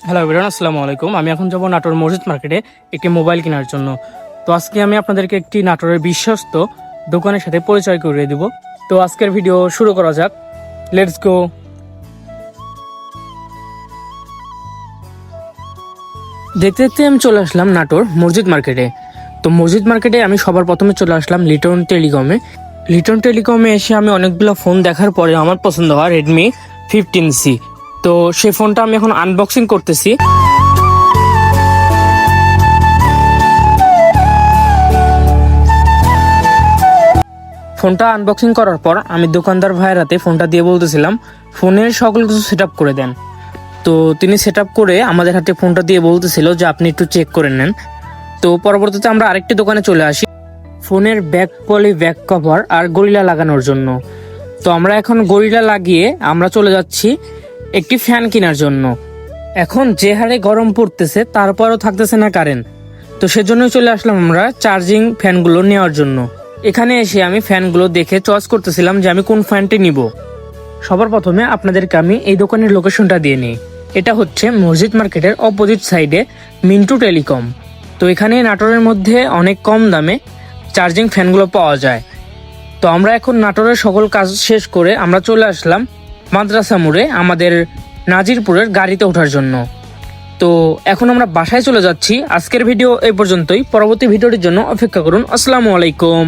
Hello everyone, আসসালামু আলাইকুম। আমি এখন যাব নাটোর মসজিদ মার্কেটে একটি মোবাইল কেনার জন্য। তো আজকে আমি আপনাদেরকে একটি নাটোরের বিশ্বস্ত দোকানের সাথে পরিচয় করিয়ে দিব। তো আজকের ভিডিও শুরু করা যাক, লেটস গো। দেখতে দেখতে আমি চলে আসলাম নাটোর মসজিদ মার্কেটে। তো মসজিদ মার্কেটে আমি সবার প্রথমে চলে আসলাম লিটন টেলিকমে। লিটন টেলিকমে এসে আমি অনেকগুলো ফোন দেখার পরে আমার পছন্দ হয় রেডমি 15C। তো সেই ফোনটা আমি এখন আনবক্সিং করতেছি। ফোনটা আনবক্সিং করার পর আমি দোকানদার ভাইয়ের হাতে ফোনটা দিয়ে বলতেছিলাম ফোনের সকল কিছু সেট আপ করে দেন। তো তিনি সেট আপ করে আমাদের হাতে ফোনটা দিয়ে বলতেছিল যে আপনি একটু চেক করে নেন। তো পরবর্তীতে আমরা আরেকটি দোকানে চলে আসি ফোনের ব্যাক পলি, ব্যাক কভার আর গরিলা লাগানোর জন্য। তো আমরা এখন গরিলা লাগিয়ে আমরা চলে যাচ্ছি একটি ফ্যান কেনার জন্য। এখন যে হারে গরম পড়তেছে তারপরও থাকতেছে না কারেন্ট, তো সেজন্যই চলে আসলাম আমরা চার্জিং ফ্যানগুলো নেওয়ার জন্য। এখানে এসে আমি ফ্যানগুলো দেখে চয়েস করতেছিলাম যে আমি কোন ফ্যানটি নিব। সবার প্রথমে আপনাদেরকে আমি এই দোকানের লোকেশনটা দিয়ে নিই। এটা হচ্ছে মসজিদ মার্কেটের অপোজিট সাইডে মিন্টু টেলিকম। তো এখানে নাটোরের মধ্যে অনেক কম দামে চার্জিং ফ্যানগুলো পাওয়া যায়। তো আমরা এখন নাটোরের সকল কাজ শেষ করে আমরা চলে আসলাম মাদ্রাসা মোড়ে আমাদের নাজিরপুরের গাড়িতে ওঠার জন্য। তো এখন আমরা বাসায় চলে যাচ্ছি। আজকের ভিডিও এই পর্যন্তই। পরবর্তী ভিডিওটির জন্য অপেক্ষা করুন। আসসালামু আলাইকুম।